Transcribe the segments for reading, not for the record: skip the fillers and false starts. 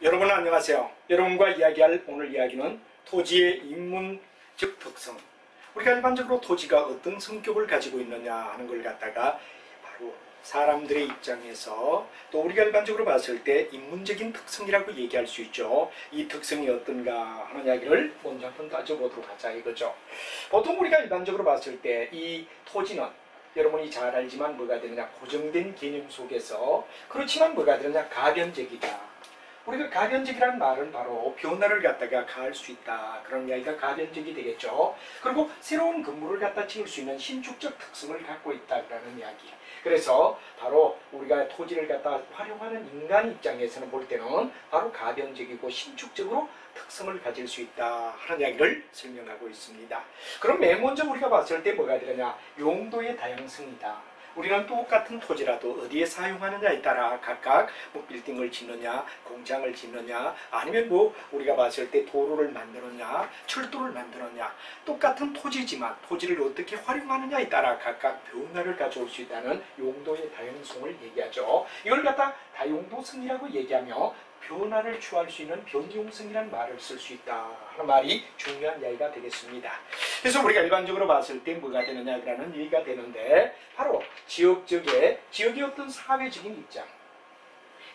여러분 안녕하세요. 여러분과 이야기할 오늘 이야기는 토지의 인문적 특성, 우리가 일반적으로 토지가 어떤 성격을 가지고 있느냐 하는 걸 갖다가 바로 사람들의 입장에서 또 우리가 일반적으로 봤을 때 인문적인 특성이라고 얘기할 수 있죠. 이 특성이 어떤가 하는 이야기를 먼저 한번 따져보도록 하자 이거죠. 보통 우리가 일반적으로 봤을 때 이 토지는 여러분이 잘 알지만 뭐가 되느냐, 고정된 개념 속에서, 그렇지만 뭐가 되느냐, 가변적이다. 우리가 가변적이라는 말은 바로 변화를 갖다가 가할 수 있다, 그런 이야기가 가변적이 되겠죠. 그리고 새로운 건물을 갖다 지을 수 있는 신축적 특성을 갖고 있다라는 이야기. 그래서 바로 우리가 토지를 갖다 활용하는 인간 입장에서는 볼 때는 바로 가변적이고 신축적으로 특성을 가질 수 있다 하는 이야기를 설명하고 있습니다. 그럼 맨 먼저 우리가 봤을 때 뭐가 되느냐, 용도의 다양성이다. 우리는 똑같은 토지라도 어디에 사용하느냐에 따라 각각 뭐 빌딩을 짓느냐, 공장을 짓느냐, 아니면 뭐 우리가 봤을 때 도로를 만드느냐, 철도를 만드느냐, 똑같은 토지지만 토지를 어떻게 활용하느냐에 따라 각각 변화를 가져올 수 있다는 용도의 다양성을 얘기하죠. 이걸 갖다 다용도성이라고 얘기하며 변화를 추구할 수 있는 변용성이라는 말을 쓸 수 있다 하는 말이 중요한 이야기가 되겠습니다. 그래서 우리가 일반적으로 봤을 때 뭐가 되느냐라는 얘기가 되는데, 바로 지역의 어떤 사회적인 입장,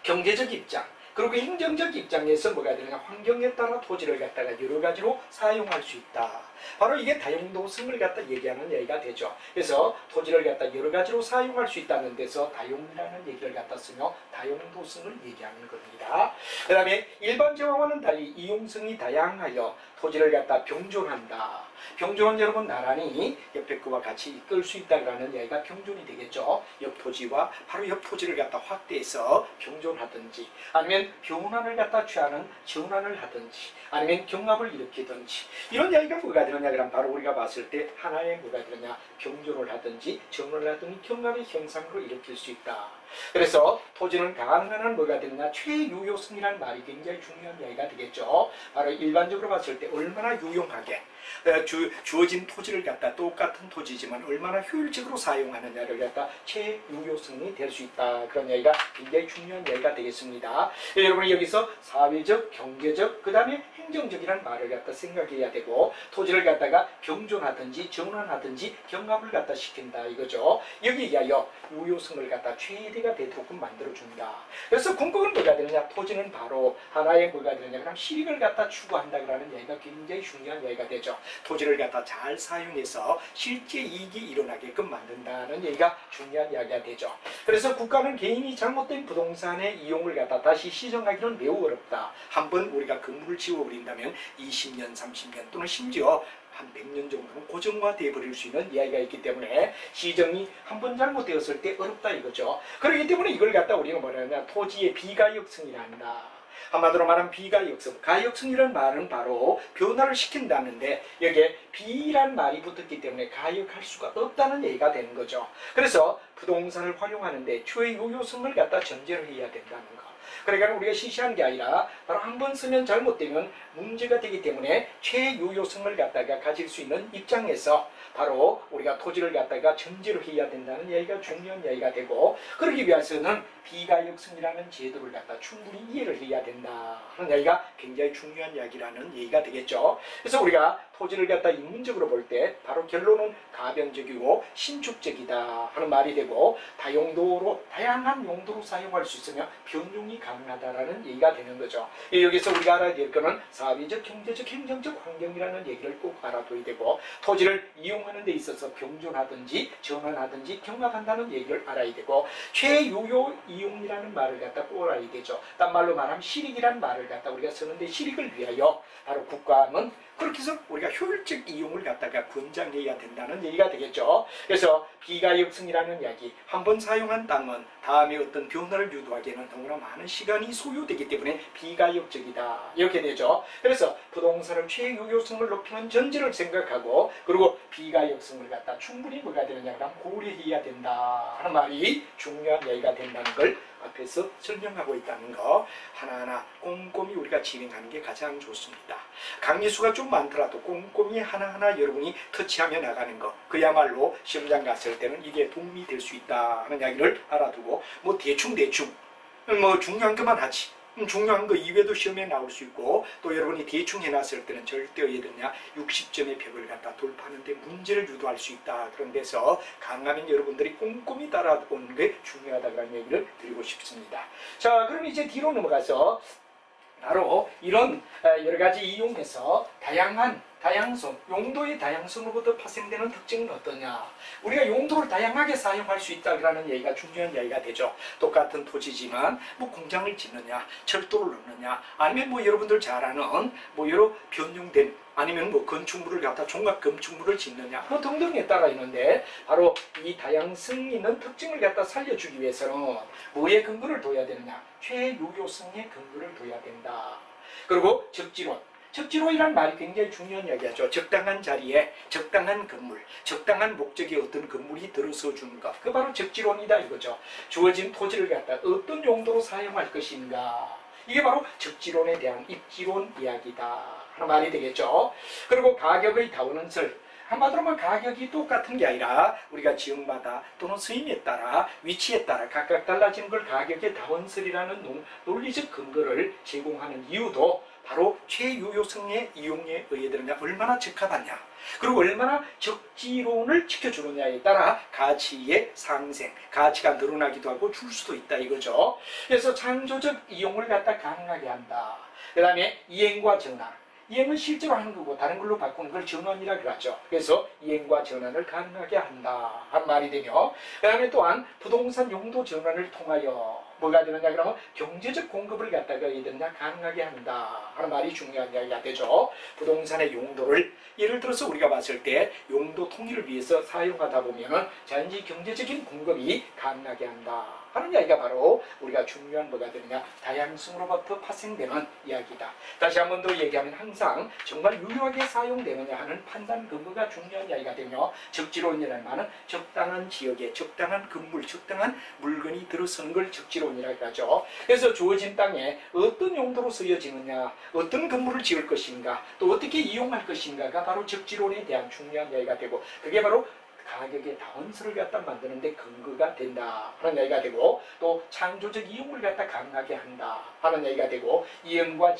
경제적 입장, 그리고 행정적 입장에서 뭐가 되느냐, 환경에 따라 토지를 갖다가 여러 가지로 사용할 수 있다. 바로 이게 다용도성을 갖다 얘기하는 얘기가 되죠. 그래서 토지를 갖다 여러 가지로 사용할 수 있다는 데서 다용이라는 얘기를 갖다 쓰며 다용도성을 얘기하는 겁니다. 그 다음에 일반적으로는 달리 이용성이 다양하여 토지를 갖다 병존한다. 병존은 여러분 나란히 옆에 거와 같이 이끌 수 있다는 이야기가 병존이 되겠죠. 옆 토지와 바로 옆 토지를 갖다 확대해서 병존하든지, 아니면 변환을 갖다 취하는 전환을 하든지, 아니면 경합을 일으키든지, 이런 이야기가 뭐가 되느냐 그럼 바로 우리가 봤을 때 하나의 뭐가 되느냐, 병존을 하든지 전환을 하든지 경합의 형상으로 일으킬 수 있다. 그래서 토지는 가능한 뭐가 되느냐, 최유효성이라는 말이 굉장히 중요한 이야기가 되겠죠. 바로 일반적으로 봤을 때 얼마나 유용하게 주어진 토지를 갖다 똑같은 토지지만 얼마나 효율적으로 사용하느냐를 갖다 최유효성이 될 수 있다, 그런 이야기가 굉장히 중요한 이야기가 되겠습니다. 여러분이 여기서 사회적, 경제적, 그 다음에 행정적이라는 말을 갖다 생각해야 되고, 토지를 갖다가 병존하든지 전환하든지 경합을 갖다 시킨다 이거죠. 여기에 의하여 유효성을 갖다 최대가 되도록 만들어준다. 그래서 궁극은 뭐가 되느냐, 토지는 바로 하나의 뭐가 되느냐, 그럼 실익을 갖다 추구한다라는 이야기가 굉장히 중요한 이야기가 되죠. 토지를 갖다 잘 사용해서 실제 이익이 일어나게끔 만든다는 얘기가 중요한 이야기가 되죠. 그래서 국가는 개인이 잘못된 부동산의 이용을 갖다 다시 시정하기는 매우 어렵다. 한번 우리가 건물을 지어버린다면 20년, 30년 또는 심지어 한 100년 정도는 고정화되어 버릴 수 있는 이야기가 있기 때문에 시정이 한번 잘못되었을 때 어렵다 이거죠. 그렇기 때문에 이걸 갖다 우리가 뭐냐면 토지의 비가역성이라 한다. 한마디로 말하면 비가역성, 가역성이라는 말은 바로 변화를 시킨다는데 여기에 비라는 말이 붙었기 때문에 가역할 수가 없다는 얘기가 되는 거죠. 그래서 부동산을 활용하는데 최유효성을 갖다 전제로 해야 된다는 거. 그러니까 우리가 시시한 게 아니라 바로 한 번 쓰면 잘못되면 문제가 되기 때문에 최유효성을 갖다가 가질 수 있는 입장에서 바로 우리가 토지를 갖다가 전제로 해야 된다는 이야기가 중요한 이야기가 되고, 그러기 위해서는 비가역성이라는 제도를 갖다 충분히 이해를 해야 된다 하는 이야기가 굉장히 중요한 이야기라는 얘기가 되겠죠. 그래서 우리가 토지를 갖다 인문적으로 볼 때 바로 결론은 가변적이고 신축적이다 하는 말이 되고, 다용도로 다양한 용도로 사용할 수 있으며 변용이 가능하다라는 얘기가 되는 거죠. 여기서 우리가 알아야 될 거는 사회적, 경제적, 행정적 환경이라는 얘기를 꼭 알아둬야 되고, 토지를 이용하는 데 있어서 병존하든지 전환하든지 경합한다는 얘기를 알아야 되고, 최유효 이용이라는 말을 갖다 꼭 알아야 되죠. 딴 말로 말하면 실익이라는 말을 갖다 우리가 쓰는데, 실익을 위하여 바로 국가는 그렇게 해서 우리가 효율적 이용을 갖다가 권장해야 된다는 얘기가 되겠죠. 그래서 비가역성이라는 이야기, 한번 사용한 땅은 다음에 어떤 변화를 유도하기에는 너무나 많은 시간이 소요되기 때문에 비가역적이다 이렇게 되죠. 그래서 부동산을 최유효성을 높이는 전제를 생각하고, 그리고 비가역성을 갖다 충분히 뭐가 되느냐 그럼 고려해야 된다 하는 말이 중요한 이야기가 된다는 걸 앞에서 설명하고 있다는 거 하나하나 꼼꼼히 우리가 진행하는 게 가장 좋습니다. 강의수가 좀 많더라도 꼼꼼히 하나하나 여러분이 터치하며 나가는 거, 그야말로 시험장 갔을 때는 이게 도움이 될 수 있다 하는 이야기를 알아두고, 뭐 대충 뭐 중요한 것만 하지, 중요한 거 이외에도 시험에 나올 수 있고 또 여러분이 대충 해놨을 때는 절대 어디에 되냐 60점의 벽을 갖다 돌파하는데 문제를 유도할 수 있다. 그런 데서 강하면 여러분들이 꼼꼼히 따라오는 게 중요하다는 얘기를 드리고 싶습니다. 자, 그럼 이제 뒤로 넘어가서 바로 이런 여러 가지 이용해서 다양성, 용도의 다양성으로부터 파생되는 특징은 어떠냐? 우리가 용도를 다양하게 사용할 수 있다는 얘기가 중요한 얘기가 되죠. 똑같은 토지지만 뭐 공장을 짓느냐, 철도를 넣느냐, 아니면 뭐 여러분들 잘 아는 뭐 여러 변형된 아니면 뭐 건축물을 갖다 종합 건축물을 짓느냐, 뭐 등등에 따라 있는데 바로 이 다양성 있는 특징을 갖다 살려주기 위해서는 뭐에 근거를 둬야 되느냐? 최유효성에 근거를 둬야 된다. 그리고 적지론이란 말이 굉장히 중요한 이야기하죠. 적당한 자리에 적당한 건물, 적당한 목적의 어떤 건물이 들어서 주는 것. 그 바로 적지론이다 이거죠. 주어진 토지를 갖다 어떤 용도로 사용할 것인가. 이게 바로 적지론에 대한 입지론 이야기다 하는 말이 되겠죠. 그리고 가격의 다원설. 한마디로만 가격이 똑같은 게 아니라 우리가 지역마다 또는 스임에 따라 위치에 따라 각각 달라지는 걸 가격의 다원설이라는 논리적 근거를 제공하는 이유도 바로 최유효성의 이용에 의해 되느냐, 얼마나 적합하냐, 그리고 얼마나 적지론을 지켜주느냐에 따라 가치의 상생, 가치가 늘어나기도 하고 줄 수도 있다 이거죠. 그래서 창조적 이용을 갖다 가능하게 한다. 그 다음에 이행과 전환. 이행은 실제로 하는 거고 다른 걸로 바꾸는 걸 전환이라 그러죠. 그래서 이행과 전환을 가능하게 한다 한 말이 되며, 그 다음에 또한 부동산 용도 전환을 통하여 뭐가 되느냐 그러면 경제적 공급을 갖다가 되느냐 가능하게 한다 하는 말이 중요한 이야기가 되죠. 부동산의 용도를 예를 들어서 우리가 봤을 때 용도 통일을 위해서 사용하다 보면은 자연히 경제적인 공급이 가능하게 한다 하는 이야기가 바로 우리가 중요한 뭐가 되느냐 다양성으로부터 파생되는 이야기다. 다시 한 번 더 얘기하면 항상 정말 유효하게 사용되느냐 하는 판단 근거가 중요한 이야기가 되며, 적지론이라는 말은 적당한 지역에 적당한 건물, 적당한 물건이 들어서는 걸 적지론이라고 하죠. 그래서 주어진 땅에 어떤 용도로 쓰여지느냐, 어떤 건물을 지을 것인가, 또 어떻게 이용할 것인가가 바로 적지론에 대한 중요한 이야기가 되고, 그게 바로 가격의 다원설을 갖다 만드는데 근거가 된다 하는 얘기가 되고, 또 창조적 이용을 갖다 가능하게 한다 하는 얘기가 되고, 이행과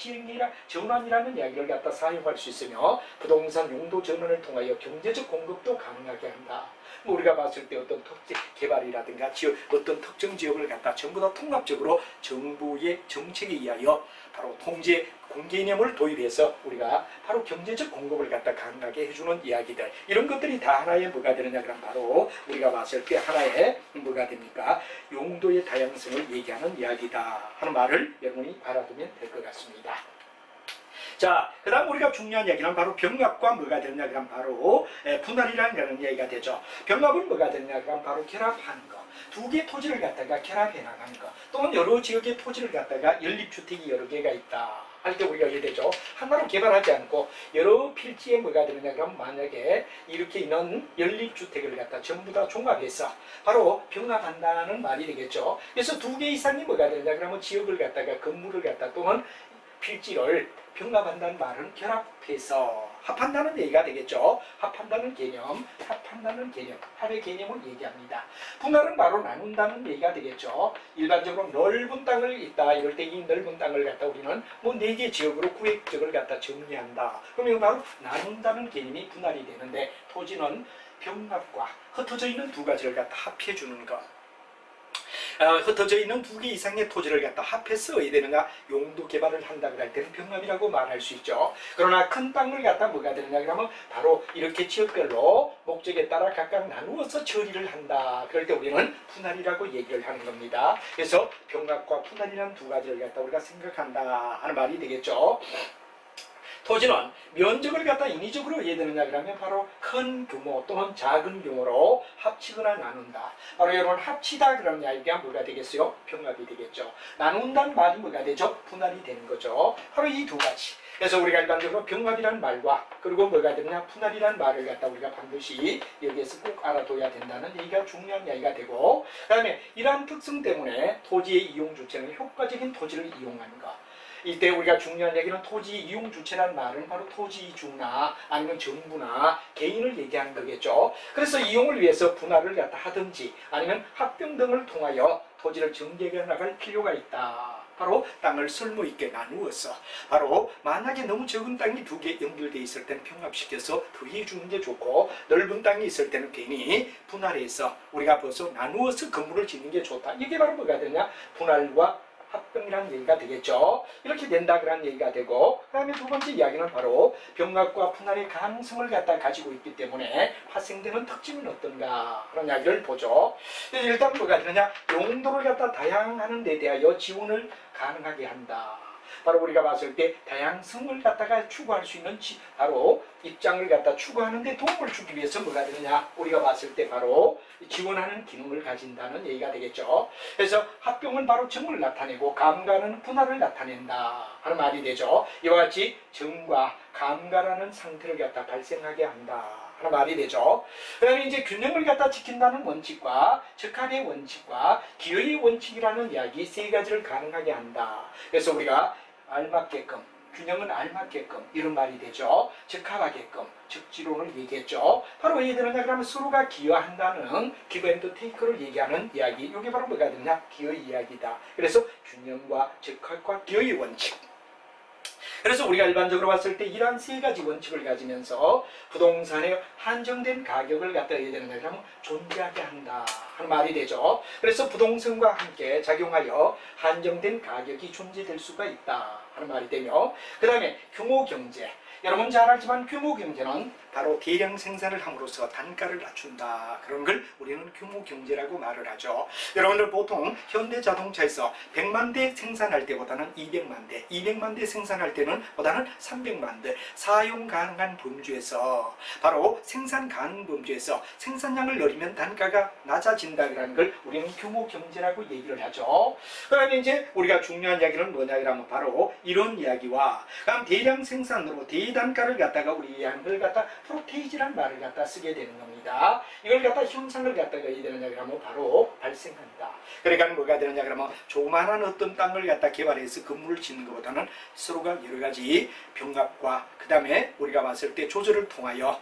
전환이라는 이야기를 갖다 사용할 수 있으며 부동산 용도 전환을 통하여 경제적 공급도 가능하게 한다. 뭐 우리가 봤을 때 어떤 특정 개발이라든가 지역, 어떤 특정 지역을 갖다 전부 다 통합적으로 정부의 정책에 의하여 바로 통제 공개념을 도입해서 우리가 바로 경제적 공급을 갖다 가능하게 해주는 이야기들, 이런 것들이 다 하나의 뭐가 되느냐 그럼 바로 우리가 봤을 때 하나의 뭐가 됩니까? 용도의 다양성을 얘기하는 이야기다 하는 말을 여러분이 알아두면 될 것 같습니다. 자, 그 다음 우리가 중요한 이야기는 바로 병합과 뭐가 되느냐 그럼 바로 분할이라는 이야기가 되죠. 병합은 뭐가 되느냐 그럼 바로 결합하는 거. 두 개의 토지를 갖다가 결합해 나가는 거. 또는 여러 지역의 토지를 갖다가 연립주택이 여러 개가 있다 할 때 우리가 이게 되죠. 하나로 개발하지 않고 여러 필지에 뭐가 되느냐 그럼 만약에 이렇게 있는 연립주택을 갖다 전부 다 종합해서 바로 병합한다는 말이 되겠죠. 그래서 두 개 이상이 뭐가 되느냐 그러면 지역을 갖다가 건물을 갖다 또는 필지를 병합한다는 말은 결합해서 합한다는 얘기가 되겠죠. 합한다는 개념, 합의 개념을 얘기합니다. 분할은 바로 나눈다는 얘기가 되겠죠. 일반적으로 넓은 땅을 있다 이럴 때 이 넓은 땅을 갖다 우리는 뭐 4개 지역으로 구획적을 갖다 정리한다. 그럼 이거 바로 나눈다는 개념이 분할이 되는데, 토지는 병합과 흩어져 있는 두 가지를 갖다 합해 주는 것. 흩어져 있는 2개 이상의 토지를 갖다 합해서 어야 되느냐 용도 개발을 한다 그럴 때는 병합이라고 말할 수 있죠. 그러나 큰 땅을 갖다 뭐가 되느냐 그러면 바로 이렇게 지역별로 목적에 따라 각각 나누어서 처리를 한다 그럴 때 우리는 분할이라고 얘기를 하는 겁니다. 그래서 병합과 분할이라는 두 가지를 갖다 우리가 생각한다 하는 말이 되겠죠. 토지는 면적을 갖다 인위적으로 이해되느냐 그러면 바로 큰 규모 또는 작은 규모로 합치거나 나눈다. 바로 여러분 합치다 그러면 이게 뭐가 되겠어요? 병합이 되겠죠. 나눈다는 말이 뭐가 되죠? 분할이 되는 거죠. 바로 이 두 가지. 그래서 우리가 일반적으로 병합이라는 말과 그리고 뭐가 되느냐 분할이라는 말을 갖다 우리가 반드시 여기에서 꼭 알아둬야 된다는 얘기가 중요한 이야기가 되고, 그 다음에 이러한 특성 때문에 토지의 이용 주체는 효과적인 토지를 이용하는 것. 이때 우리가 중요한 얘기는 토지 이용 주체라는 말은 바로 토지주나 아니면 정부나 개인을 얘기하는 거겠죠. 그래서 이용을 위해서 분할을 갖다 하든지 아니면 합병 등을 통하여 토지를 정개해 나갈 필요가 있다 바로 땅을 쓸모있게 나누어서 바로 만약에 너무 적은 땅이 두 개 연결되어 있을 때는 병합시켜서 더해 주는 게 좋고 넓은 땅이 있을 때는 괜히 분할해서 우리가 벌써 나누어서 건물을 짓는 게 좋다. 이게 바로 뭐가 되냐? 분할과 합병이라는 얘기가 되겠죠. 이렇게 된다 그런 얘기가 되고, 그 다음에 두 번째 이야기는 바로 병합과 분할의 가능성을 갖다 가지고 있기 때문에 파생되는 특징은 어떤가 그런 이야기를 보죠. 일단 뭐가 되느냐? 용도를 갖다 다양하는 데 대하여 지원을 가능하게 한다. 바로 우리가 봤을 때 다양성을 갖다가 추구할 수 있는 바로 입장을 갖다 추구하는 데 도움을 주기 위해서 뭐가 되느냐? 우리가 봤을 때 바로 지원하는 기능을 가진다는 얘기가 되겠죠. 그래서 합병은 바로 정을 나타내고 감가는 분할을 나타낸다 하는 말이 되죠. 이와 같이 정과 감가라는 상태를 갖다 발생하게 한다 하는 말이 되죠. 그 다음에 이제 균형을 갖다 지킨다는 원칙과 적합의 원칙과 기여의 원칙이라는 이야기 세 가지를 가능하게 한다. 그래서 우리가 알맞게끔, 균형은 알맞게끔 이런 말이 되죠. 적합하게끔, 적지론을 얘기했죠. 바로 왜 되느냐 그러면 서로가 기여한다는 기브 앤드 테이크를 얘기하는 이야기. 이게 바로 뭐가 되느냐? 기여의 이야기다. 그래서 균형과 적합과 기여의 원칙. 그래서 우리가 일반적으로 봤을 때 이러한 세 가지 원칙을 가지면서 부동산의 한정된 가격을 갖다 해야 되느냐 그러면 존재하게 한다 하는 말이 되죠. 그래서 부동산과 함께 작용하여 한정된 가격이 존재될 수가 있다 하는 말이 되며, 그 다음에 규모경제. 여러분 잘 알지만 규모경제는 바로 대량 생산을 함으로써 단가를 낮춘다. 그런 걸 우리는 규모경제라고 말을 하죠. 여러분들 보통 현대자동차에서 100만 대 생산할 때보다는 200만 대, 200만 대 생산할 때는 보다는 300만 대 사용 가능한 범주에서 바로 생산 가능 범주에서 생산량을 늘리면 단가가 낮아진다는 걸 우리는 규모경제라고 얘기를 하죠. 그러면 이제 우리가 중요한 이야기는 뭐냐 그러면 바로 이런 이야기와 그다음 대량 생산으로 대단가를 갖다가 우리 이해하는 걸 갖다 프로테이지란 말을 갖다 쓰게 되는 겁니다. 이걸 갖다 현상을 갖다가 해야 되느냐 그러면 바로 발생한다. 그러니까 뭐가 되느냐 그러면 조그마한 어떤 땅을 갖다 개발해서 건물을 짓는 것보다는 서로가 여러 가지 병합과 그 다음에 우리가 봤을 때 조절을 통하여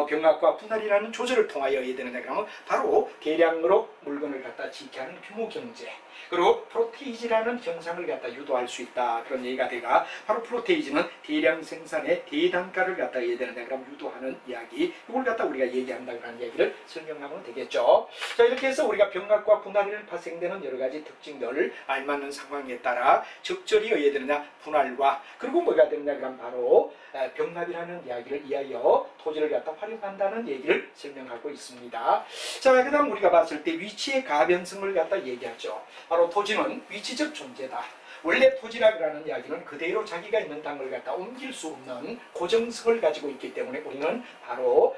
병합과 분할이라는 조절을 통하여 해야 되느냐 그러면 바로 대량으로 물건을 갖다 지켜하는 규모경제, 그리고 프로테이지라는 현상을 갖다 유도할 수 있다 그런 얘기가 되가, 바로 프로테이지는 대량 생산의 대단가를 갖다 해야 되느냐 그럼 유도하는 이야기, 이걸 갖다 우리가 얘기한다 그런 이야기를 설명하면 되겠죠. 자, 이렇게 해서 우리가 병합과 분할을 발생되는 여러 가지 특징들을 알맞는 상황에 따라 적절히 해야 되느냐 분할과, 그리고 뭐가 되느냐 그럼 바로 병합이라는 이야기를 이하여 토지를 갖다 활용한다는 얘기를 설명하고 있습니다. 자, 그 다음 우리가 봤을 때 위치의 가변성을 갖다 얘기하죠. 바로 토지는 위치적 존재다. 원래 토지라고 하는 이야기는 그대로 자기가 있는 땅을 갖다 옮길 수 없는 고정성을 가지고 있기 때문에 우리는 바로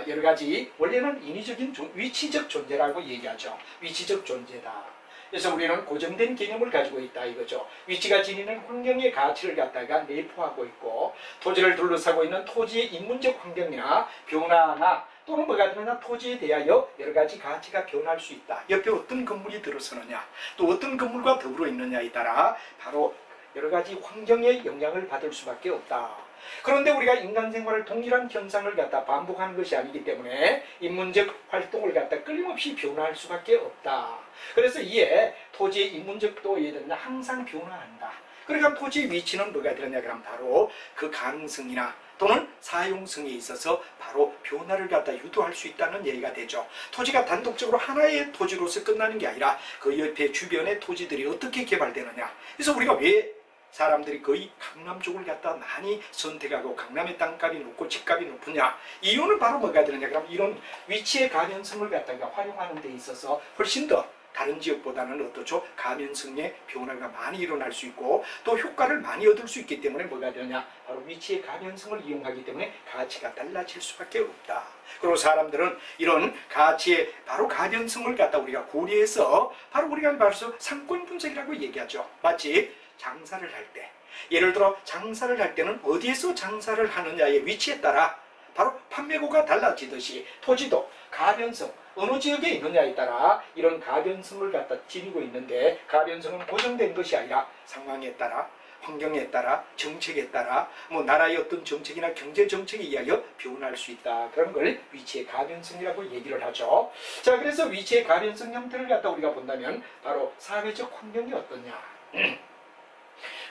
여러 가지 원래는 인위적인 위치적 존재라고 얘기하죠. 위치적 존재다. 그래서 우리는 고정된 개념을 가지고 있다 이거죠. 위치가 지니는 환경의 가치를 갖다가 내포하고 있고, 토지를 둘러싸고 있는 토지의 인문적 환경이나 변화나 또는 뭐가 되느냐 토지에 대하여 여러 가지 가치가 변할 수 있다. 옆에 어떤 건물이 들어서느냐, 또 어떤 건물과 더불어 있느냐에 따라 바로 여러 가지 환경의 영향을 받을 수밖에 없다. 그런데 우리가 인간 생활을 동일한 현상을 갖다 반복하는 것이 아니기 때문에 인문적 활동을 갖다 끊임없이 변화할 수밖에 없다. 그래서 이에 토지의 인문적도 예를 항상 변화한다. 그러니까 토지의 위치는 뭐가 되느냐 그러면 바로 그 가능성이나 또는 사용성에 있어서 바로 변화를 갖다 유도할 수 있다는 얘기가 되죠. 토지가 단독적으로 하나의 토지로서 끝나는 게 아니라 그 옆에 주변의 토지들이 어떻게 개발되느냐. 그래서 우리가 왜 사람들이 거의 강남 쪽을 갖다 많이 선택하고 강남의 땅값이 높고 집값이 높으냐. 이유는 바로 뭐가 되느냐 그럼 이런 위치의 가변성을 갖다가 활용하는 데 있어서 훨씬 더 다른 지역보다는 어떻죠? 가변성의 변화가 많이 일어날 수 있고 또 효과를 많이 얻을 수 있기 때문에 뭐가 되느냐? 바로 위치의 가변성을 이용하기 때문에 가치가 달라질 수밖에 없다. 그리고 사람들은 이런 가치의 바로 가변성을 갖다 우리가 고려해서 바로 우리가 말해서 상권 분석이라고 얘기하죠. 마치 장사를 할 때, 예를 들어 장사를 할 때는 어디에서 장사를 하느냐의 위치에 따라 바로 판매고가 달라지듯이 토지도 가변성, 어느 지역에 있느냐에 따라 이런 가변성을 갖다 지니고 있는데, 가변성은 고정된 것이 아니라 상황에 따라 환경에 따라, 정책에 따라, 뭐 나라의 어떤 정책이나 경제 정책에 의하여 변할 수 있다. 그런 걸 위치의 가변성이라고 얘기를 하죠. 자, 그래서 위치의 가변성 형태를 갖다 우리가 본다면 바로 사회적 환경이 어떠냐.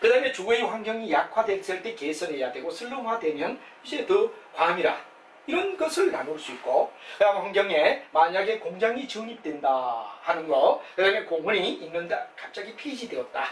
그 다음에 주거의 환경이 약화됐을 때 개선해야 되고 슬럼화되면 이제 더 과밀화. 이런 것을 나눌 수 있고, 그 다음 환경에 만약에 공장이 정립된다 하는 거, 그 다음에 공원이 있는다, 갑자기 폐지되었다.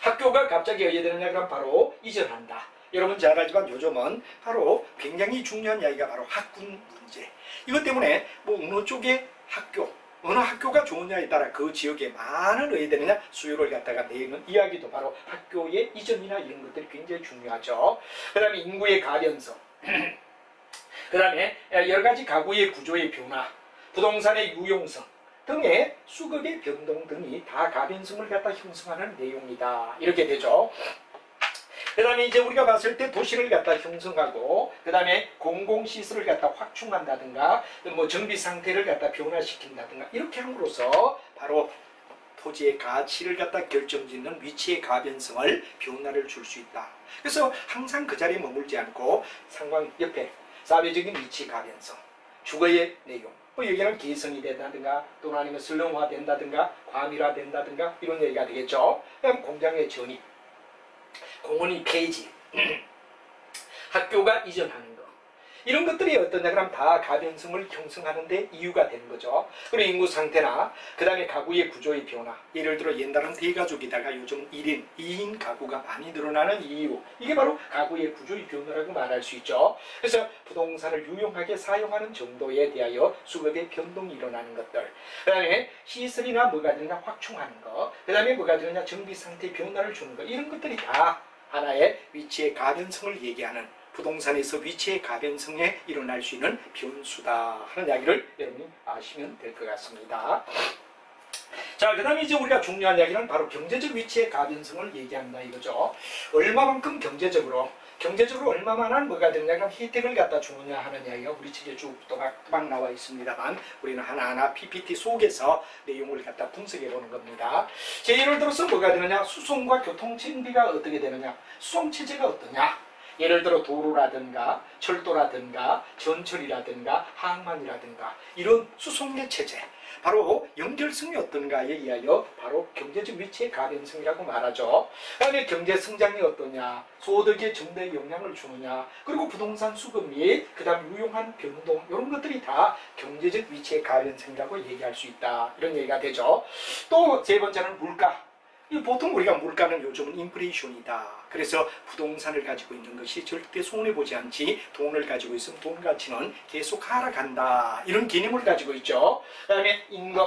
학교가 갑자기 어디에 되느냐 그럼 바로 이전한다. 여러분 잘 알지만 요즘은 바로 굉장히 중요한 이야기가 바로 학군 문제. 이것 때문에 뭐 어느 쪽의 학교, 어느 학교가 좋으냐에 따라 그 지역에 많은 의대느냐 수요를 갖다가 내는 이야기도 바로 학교의 이전이나 이런 것들이 굉장히 중요하죠. 그 다음에 인구의 가변성. 그 다음에 여러가지 가구의 구조의 변화, 부동산의 유용성 등의 수급의 변동 등이 다 가변성을 갖다 형성하는 내용이다. 이렇게 되죠. 그 다음에 이제 우리가 봤을 때 도시를 갖다 형성하고, 그 다음에 공공시설을 갖다 확충한다든가, 뭐 정비 상태를 갖다 변화시킨다든가, 이렇게 함으로써 바로 토지의 가치를 갖다 결정짓는 위치의 가변성을 변화를 줄 수 있다. 그래서 항상 그 자리에 머물지 않고 상황 옆에 사회적인 위치 가변성, 주거의 내용, 뭐 여기는 개성이 된다든가 또는 아니면 슬럼화 된다든가 과밀화 된다든가 이런 얘기가 되겠죠. 그다음 공장의 전입, 공원이 폐지, 학교가 이전하는 것, 이런 것들이 어떠냐 그럼 다 가변성을 형성하는 데 이유가 되는 거죠. 그리고 인구 상태나 그 다음에 가구의 구조의 변화, 예를 들어 옛날은 대가족이다가 요즘 1인, 2인 가구가 많이 늘어나는 이유, 이게 바로 가구의 구조의 변화라고 말할 수 있죠. 그래서 부동산을 유용하게 사용하는 정도에 대하여 수급의 변동이 일어나는 것들, 그 다음에 시설이나 뭐가 되느냐 확충하는 것, 그 다음에 뭐가 되느냐 정비 상태 변화를 주는 것, 이런 것들이 다 하나의 위치의 가변성을 얘기하는, 부동산에서 위치의 가변성에 일어날 수 있는 변수다 하는 이야기를 여러분이 아시면 될 것 같습니다. 자, 그 다음에 이제 우리가 중요한 이야기는 바로 경제적 위치의 가변성을 얘기한다 이거죠. 얼마만큼 경제적으로 얼마만한 뭐가 되느냐 혜택을 갖다 주느냐 하는 이야기가 우리 책에 쭉 또박또박 나와 있습니다만 우리는 하나하나 PPT 속에서 내용을 갖다 분석해 보는 겁니다. 제 예를 들어서 뭐가 되느냐, 수송과 교통 정비가 어떻게 되느냐, 수송 체제가 어떠냐, 예를 들어 도로라든가 철도라든가 전철이라든가 항만이라든가 이런 수송의 체제, 바로 연결성이 어떤가에 의하여 바로 경제적 위치의 가변성이라고 말하죠. 그 다음에 경제 성장이 어떠냐, 소득의 증대에 영향을 주느냐, 그리고 부동산 수급 및 그 다음 유용한 변동, 이런 것들이 다 경제적 위치의 가변성이라고 얘기할 수 있다. 이런 얘기가 되죠. 또 세 번째는 물가. 보통 우리가 물가는 요즘은 인플레이션이다. 그래서 부동산을 가지고 있는 것이 절대 손해보지 않지, 돈을 가지고 있으면 돈 가치는 계속 하락한다. 이런 개념을 가지고 있죠. 그 다음에 임금,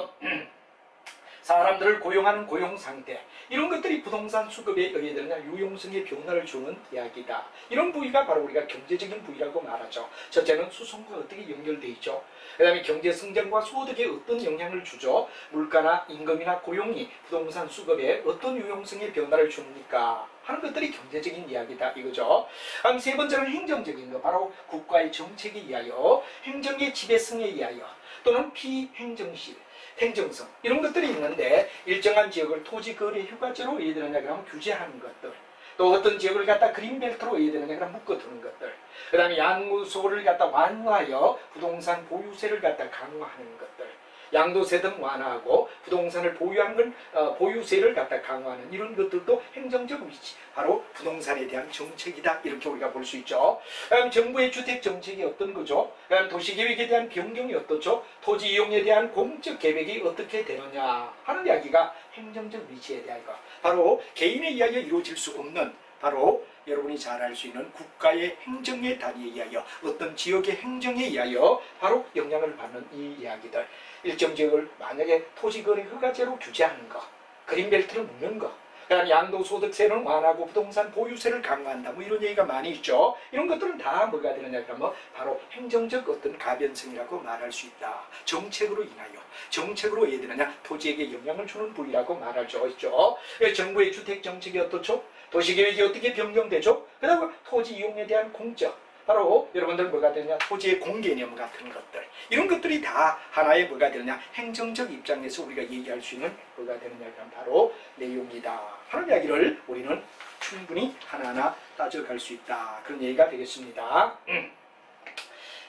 사람들을 고용하는 고용 상태, 이런 것들이 부동산 수급에 의해 되느냐 유용성의 변화를 주는 이야기다. 이런 부위가 바로 우리가 경제적인 부위라고 말하죠. 첫째는 수송과 어떻게 연결되어 있죠. 그 다음에 경제 성장과 소득에 어떤 영향을 주죠. 물가나 임금이나 고용이 부동산 수급에 어떤 유용성의 변화를 줍니까 하는 것들이 경제적인 이야기다 이거죠. 다음 세 번째는 행정적인 거, 바로 국가의 정책에 의하여, 행정의 지배성에 의하여, 또는 비행정실, 행정성, 이런 것들이 있는데 일정한 지역을 토지거래 휴가제로 이해되느냐 그러면 규제하는 것들, 또 어떤 지역을 갖다 그린벨트로 이해되느냐 그러면 묶어두는 것들, 그 다음에 양도소를 갖다 완화하여 부동산 보유세를 갖다 강화하는 것들, 양도세 등 완화하고 부동산을 보유한 건 보유세를 갖다 강화하는 이런 것들도 행정적 위치, 바로 부동산에 대한 정책이다. 이렇게 우리가 볼 수 있죠. 그다음 정부의 주택 정책이 어떤 거죠? 그다음 도시계획에 대한 변경이 어떻죠? 토지 이용에 대한 공적 계획이 어떻게 되느냐 하는 이야기가 행정적 위치에 대한 거. 바로 개인에 의하여 이루어질 수 없는, 바로 여러분이 잘 알 수 있는 국가의 행정의 단위에 의하여, 어떤 지역의 행정에 의하여 바로 영향을 받는 이 이야기들. 일정 지역을 만약에 토지거래 허가제로 규제하는 거, 그린벨트를 묶는 거, 그다음 양도소득세는 완화하고 부동산 보유세를 강화한다, 뭐 이런 얘기가 많이 있죠. 이런 것들은 다 뭐가 되느냐 그러면 바로 행정적 어떤 가변성이라고 말할 수 있다. 정책으로 인하여, 정책으로 해야 되느냐 토지에게 영향을 주는 부위라고 말할 수 있죠. 정부의 주택 정책이 어떻죠? 도시계획이 어떻게 변경되죠? 그 다음에 토지 이용에 대한 공적, 바로 여러분들 뭐가 되느냐 토지의 공개념 같은 것들, 이런 것들이 다 하나의 뭐가 되느냐 행정적 입장에서 우리가 얘기할 수 있는 뭐가 되느냐 그럼 바로 내용이다 하는 이야기를 우리는 충분히 하나하나 따져갈 수 있다. 그런 얘기가 되겠습니다.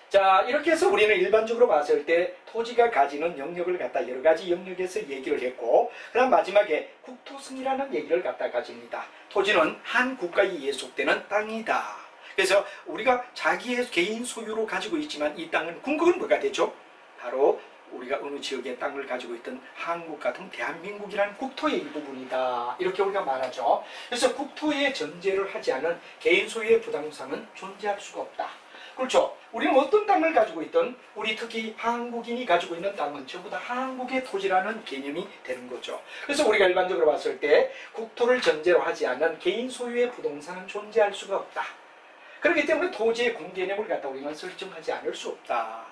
자, 이렇게 해서 우리는 일반적으로 봤을 때 토지가 가지는 영역을 갖다 여러 가지 영역에서 얘기를 했고, 그 다음 마지막에 국토성이라는 얘기를 갖다 가집니다. 토지는 한 국가에 예속되는 땅이다. 그래서 우리가 자기의 개인 소유로 가지고 있지만 이 땅은 궁극은 뭐가 되죠? 바로 우리가 어느 지역의 땅을 가지고 있던 한국 같은 대한민국이라는 국토의 일부분이다. 이렇게 우리가 말하죠. 그래서 국토의 전제를 하지 않은 개인 소유의 부동산은 존재할 수가 없다. 그렇죠. 우리는 어떤 땅을 가지고 있든 우리 특히 한국인이 가지고 있는 땅은 전부 다 한국의 토지라는 개념이 되는 거죠. 그래서 우리가 일반적으로 봤을 때 국토를 전제로 하지 않은 개인 소유의 부동산은 존재할 수가 없다. 그렇기 때문에 토지의 공개념을 갖다 우리는 설정하지 않을 수 없다.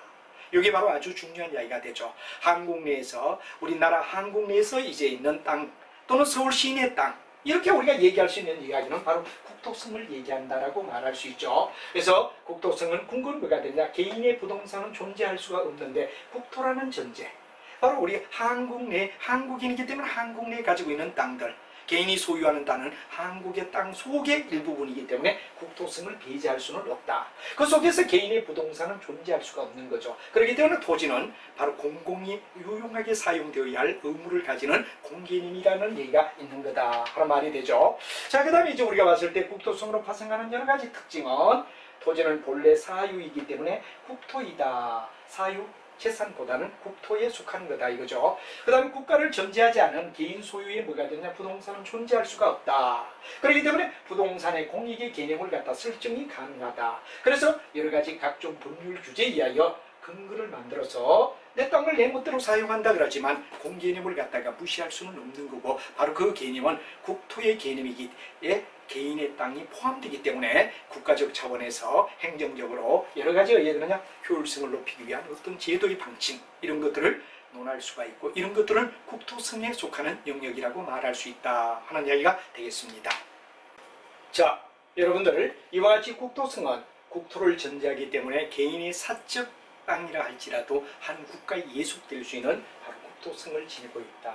이게 바로 아주 중요한 이야기가 되죠. 한국 내에서 우리나라 한국 내에서 이제 있는 땅 또는 서울 시내 땅 이렇게 우리가 얘기할 수 있는 이야기는 바로 국토성을 얘기한다라고 말할 수 있죠. 그래서 국토성은 궁극은 뭐가 되냐? 개인의 부동산은 존재할 수가 없는데 국토라는 전제. 바로 우리 한국 내 한국인이기 때문에 한국 내에 가지고 있는 땅들. 개인이 소유하는 땅은 한국의 땅 속의 일부분이기 때문에 국토성을 배제할 수는 없다. 그 속에서 개인의 부동산은 존재할 수가 없는 거죠. 그렇기 때문에 토지는 바로 공공이 유용하게 사용되어야 할 의무를 가지는 공개념이라는 얘기가 있는 거다 하는 말이 되죠. 자, 그 다음에 이제 우리가 봤을 때 국토성으로 파생하는 여러 가지 특징은 토지는 본래 사유이기 때문에 국토이다. 사유 재산보다는 국토에 속하는 거다 이거죠. 그 다음에 국가를 전제하지 않은 개인 소유의 뭐가 되냐? 부동산은 존재할 수가 없다. 그렇기 때문에 부동산의 공익의 개념을 갖다 설정이 가능하다. 그래서 여러 가지 각종 법률 규제에 의하여 근거를 만들어서 내 땅을 내 멋대로 사용한다 그러지만 공개념을 갖다가 무시할 수는 없는 거고 바로 그 개념은 국토의 개념이기에 개인의 땅이 포함되기 때문에 국가적 차원에서 행정적으로 여러 가지 예를 들면 효율성을 높이기 위한 어떤 제도의 방침 이런 것들을 논할 수가 있고 이런 것들은 국토성에 속하는 영역이라고 말할 수 있다 하는 이야기가 되겠습니다. 자, 여러분들 이와 같이 국토성은 국토를 전제하기 때문에 개인의 사적 땅이라 할지라도 한 국가에 예속될 수 있는 바로 국토성을 지니고 있다.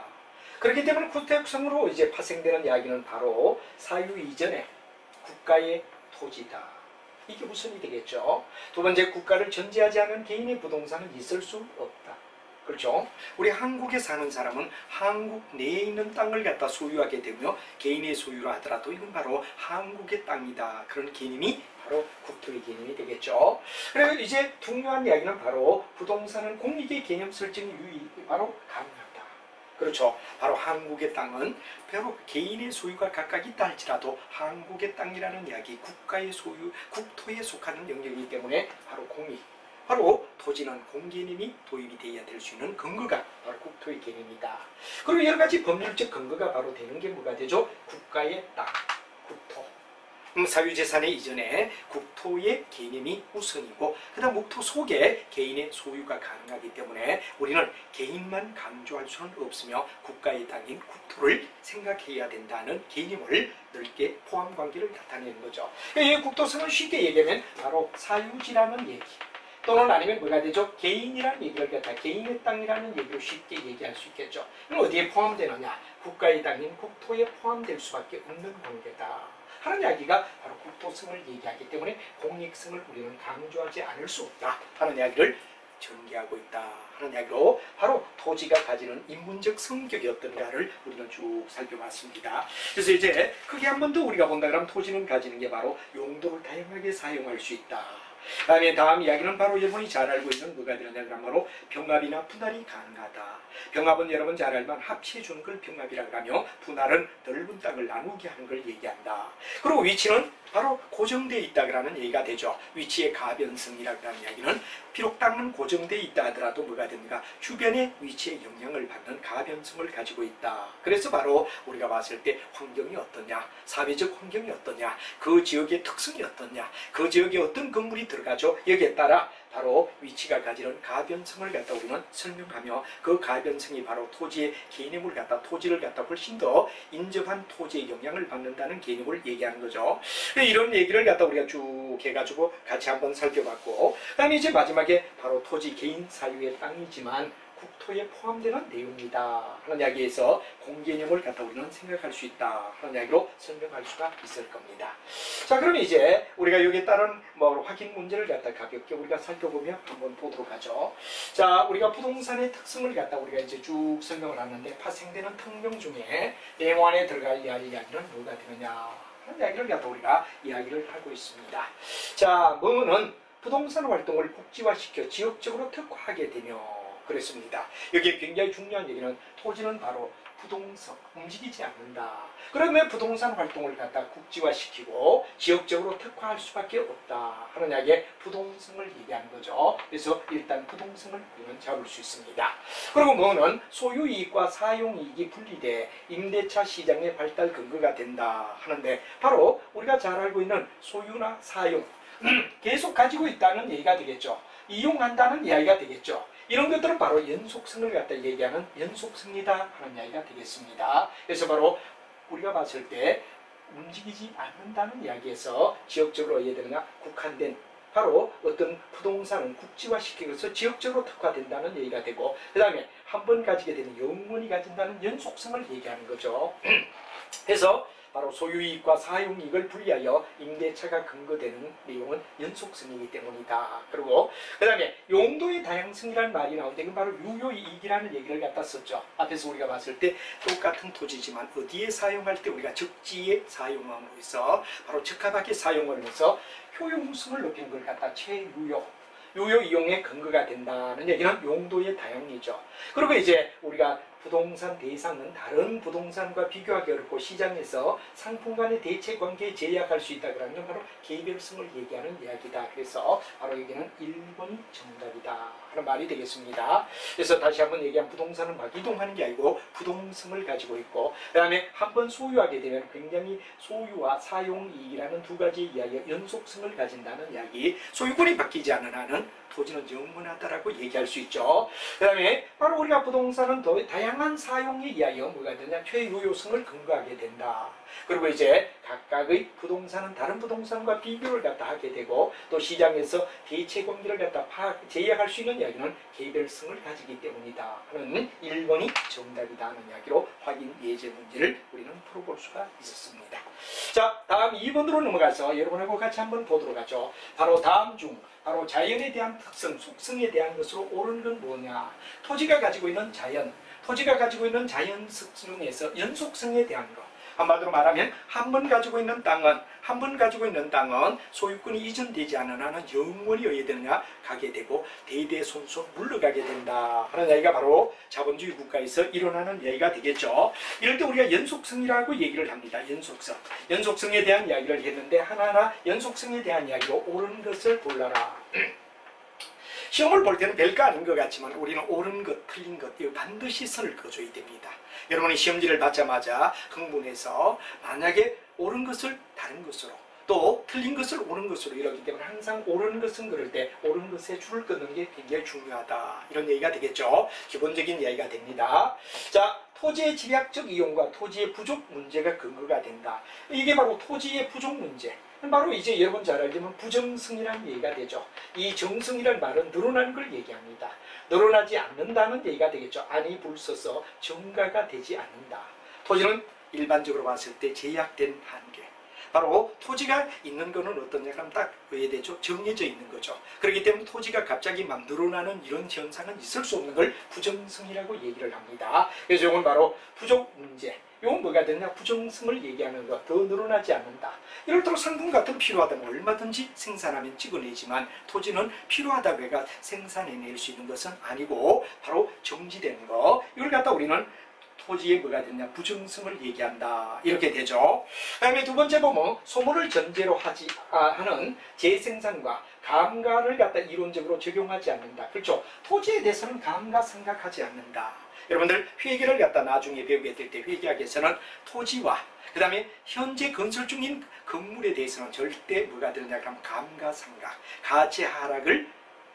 그렇기 때문에 국토성으로 이제 파생되는 이야기는 바로 사유 이전에 국가의 토지다. 이게 우선이 되겠죠. 두 번째, 국가를 전제하지 않은 개인의 부동산은 있을 수 없다. 그렇죠? 우리 한국에 사는 사람은 한국 내에 있는 땅을 갖다 소유하게 되며 개인의 소유라 하더라도 이건 바로 한국의 땅이다. 그런 개념이 바로 국토의 개념이 되겠죠. 그리고 이제 중요한 이야기는 바로 부동산은 공익의 개념 설정 유의 바로 가능합니다. 그렇죠. 바로 한국의 땅은 바로 개인의 소유가 각각 있다 할지라도 한국의 땅이라는 이야기, 국가의 소유, 국토에 속하는 영역이기 때문에 바로 공익, 바로 토지는 공개념이 도입이 되어야 될 수 있는 근거가 바로 국토의 개념이다. 그리고 여러 가지 법률적 근거가 바로 되는 게 뭐가 되죠? 국가의 땅, 국토. 사유재산의 이전에 국토의 개념이 우선이고 그 다음 국토 속에 개인의 소유가 가능하기 때문에 우리는 개인만 강조할 수는 없으며 국가의 땅인 국토를 생각해야 된다는 개념을 넓게 포함관계를 나타내는 거죠. 이 국토성은 쉽게 얘기하면 바로 사유지라는 얘기 또는 아니면 뭐가 되죠? 개인이라는 얘기를 갖다 개인의 땅이라는 얘기로 쉽게 얘기할 수 있겠죠. 이건 어디에 포함되느냐? 국가의 땅인 국토에 포함될 수밖에 없는 관계다 하는 이야기가 바로 국토성을 얘기하기 때문에 공익성을 우리는 강조하지 않을 수 없다 하는 이야기를 전개하고 있다 하는 이야기로 바로 토지가 가지는 인문적 성격이 어떤가를 우리는 쭉 살펴봤습니다. 그래서 이제 크게 한 번 더 우리가 본다 그러면 토지는 가지는 게 바로 용도를 다양하게 사용할 수 있다. 다음 이야기는 바로 여러분이 잘 알고 있는 뭐가 되느냐 그러면 바로 병합이나 분할이 가능하다. 병합은 여러분 잘 알면 합치해주는 걸 병합이라고 하며 분할은 넓은 땅을 나누게 하는 걸 얘기한다. 그리고 위치는 바로 고정되어 있다라는 얘기가 되죠. 위치의 가변성이라고 하는 이야기는 비록 땅은 고정되어 있다 하더라도 뭐가 됩니까? 주변의 위치에 영향을 받는 가변성을 가지고 있다. 그래서 바로 우리가 봤을 때 환경이 어떠냐, 사회적 환경이 어떠냐, 그 지역의 특성이 어떠냐, 그 지역에 어떤 건물이 들어가죠. 여기에 따라 바로 위치가 가지는 가변성을 갖다 우리는 설명하며 그 가변성이 바로 토지의 개념을 갖다 토지를 갖다 훨씬 더 인접한 토지의 영향을 받는다는 개념을 얘기하는 거죠. 이런 얘기를 갖다 우리가 쭉 해가지고 같이 한번 살펴봤고, 그다음에 이제 마지막에 바로 토지 개인 사유의 땅이지만 국토에 포함되는 내용이다 하는 이야기에서 공개념을 갖다 우리는 생각할 수 있다 하는 이야기로 설명할 수가 있을 겁니다. 자, 그러면 이제 우리가 여기에 따른 확인 문제를 갖다 가볍게 우리가 살펴보며 한번 보도록 하죠. 자, 우리가 부동산의 특성을 갖다 우리가 이제 쭉 설명을 하는데 파생되는 특명 중에 내용 안에 들어갈 이야기는 뭐가 되느냐 하는 이야기를 갖다 우리가 이야기를 하고 있습니다. 자, 뭐는 부동산 활동을 국지화시켜 지역적으로 특화하게 되며 그랬습니다. 여기에 굉장히 중요한 얘기는 토지는 바로 부동산, 움직이지 않는다. 그러면 부동산 활동을 갖다 국지화시키고 지역적으로 특화할 수밖에 없다 하는 이야기에 부동성을 얘기하는 거죠. 그래서 일단 부동성을 우리는 잡을 수 있습니다. 그리고 뭐는 소유이익과 사용이익이 분리돼 임대차 시장의 발달 근거가 된다 하는데 바로 우리가 잘 알고 있는 소유나 사용 계속 가지고 있다는 얘기가 되겠죠. 이용한다는 이야기가 되겠죠. 이런 것들은 바로 연속성을 갖다 얘기하는 연속성이다 하는 이야기가 되겠습니다. 그래서 바로 우리가 봤을 때 움직이지 않는다는 이야기에서 지역적으로 이해되느냐 국한된 바로 어떤 부동산은 국지화시키면서 지역적으로 특화된다는 얘기가 되고 그 다음에 한 번 가지게 되는 영원히 가진다는 연속성을 얘기하는 거죠. 그래서 바로 소유이익과 사용이익을 분리하여 임대차가 근거되는 내용은 연속성이기 때문이다. 그리고 그 다음에 용도의 다양성이라는 말이 나오는데 이건 바로 유효이익이라는 얘기를 갖다 썼죠. 앞에서 우리가 봤을 때 똑같은 토지지만 어디에 사용할 때 우리가 적지에 사용함으로 해서 바로 적합하게 사용을 해서 효용성을 높이는 걸 갖다 최유효 이용의 근거가 된다는 얘기는 용도의 다양이죠. 그리고 이제 우리가 부동산 대상은 다른 부동산과 비교하기 어렵고 시장에서 상품 간의 대체 관계에 제약할 수 있다. 그러면 바로 개별성을 얘기하는 이야기다. 그래서 바로 여기는 1번이 정답이다 하는 말이 되겠습니다. 그래서 다시 한번 얘기한 부동산은 막 이동하는 게 아니고 부동성을 가지고 있고 그 다음에 한번 소유하게 되면 굉장히 소유와 사용이익이라는 두 가지 이야기의 연속성을 가진다는 이야기. 소유권이 바뀌지 않는 한은 토지는 영원하다라고 얘기할 수 있죠. 그 다음에 바로 우리가 부동산은 더 다양한 사용의 이야기가 뭐가 되냐 최유효성을 근거하게 된다. 그리고 이제 각각의 부동산은 다른 부동산과 비교를 갖다 하게 되고 또 시장에서 대체 관계를 갖다 제약할 수 있는 이야기는 개별성을 가지기 때문이다 하는 1번이 정답이다 하는 이야기로 확인 예제 문제를 우리는 풀어볼 수가 있었습니다. 자, 다음 2번으로 넘어가서 여러분하고 같이 한번 보도록 하죠. 바로 다음 중 바로 자연에 대한 특성, 속성에 대한 것으로 옳은 건 뭐냐. 토지가 가지고 있는 자연, 토지가 가지고 있는 자연 특성에서 연속성에 대한 것. 한마디로 말하면 한 번 가지고 있는 땅은 소유권이 이전되지 않은 한은 영원히 어디에 되느냐 가게 되고 대대손손 물러가게 된다 하는 이야기가 바로 자본주의 국가에서 일어나는 이야기가 되겠죠. 이럴 때 우리가 연속성이라고 얘기를 합니다. 연속성에 대한 이야기를 했는데 하나하나 연속성에 대한 이야기로 옳은 것을 골라라. 시험을 볼 때는 별거 아닌 것 같지만 우리는 옳은 것, 틀린 것 이거 반드시 선을 그어줘야 됩니다. 여러분이 시험지를 받자마자 흥분해서 만약에 옳은 것을 다른 것으로 또 틀린 것을 옳은 것으로 이러기 때문에 항상 옳은 것은 그럴 때 옳은 것에 줄을 끊는 게 굉장히 중요하다. 이런 얘기가 되겠죠. 기본적인 이야기가 됩니다. 자, 토지의 집약적 이용과 토지의 부족 문제가 근거가 된다. 이게 바로 토지의 부족 문제. 바로 이제 여러분 잘 알지만 부정성이라는 얘기가 되죠. 이 정성이라는 말은 늘어나는 걸 얘기합니다. 늘어나지 않는다는 얘기가 되겠죠. 안이 불서서 증가가 되지 않는다. 토지는 일반적으로 봤을 때 제약된 한계. 바로 토지가 있는 거는 어떠냐 하면 딱 의외되죠. 정해져 있는 거죠. 그렇기 때문에 토지가 갑자기 막 늘어나는 이런 현상은 있을 수 없는 걸 부정성이라고 얘기를 합니다. 그래서 이건 바로 부족 문제. 이건 뭐가 되냐? 부정성을 얘기하는 것. 더 늘어나지 않는다. 이럴수록 상품 같은 필요하다면 얼마든지 생산하면 찍어내지만 토지는 필요하다고 해가 생산해낼 수 있는 것은 아니고 바로 정지되는 거. 이걸 갖다 우리는 토지에 뭐가 되냐? 부정성을 얘기한다. 이렇게 되죠. 그 다음에 두 번째 보면 소모를 전제로 하는 재생산과 감가를 갖다 이론적으로 적용하지 않는다. 그렇죠. 토지에 대해서는 감가상각하지 않는다. 여러분들 회계를 갖다 나중에 배우게 될 때 회계학에서는 토지와 그 다음에 현재 건설 중인 건물에 대해서는 절대 뭐가 되느냐 하면 감가상각, 가치 하락을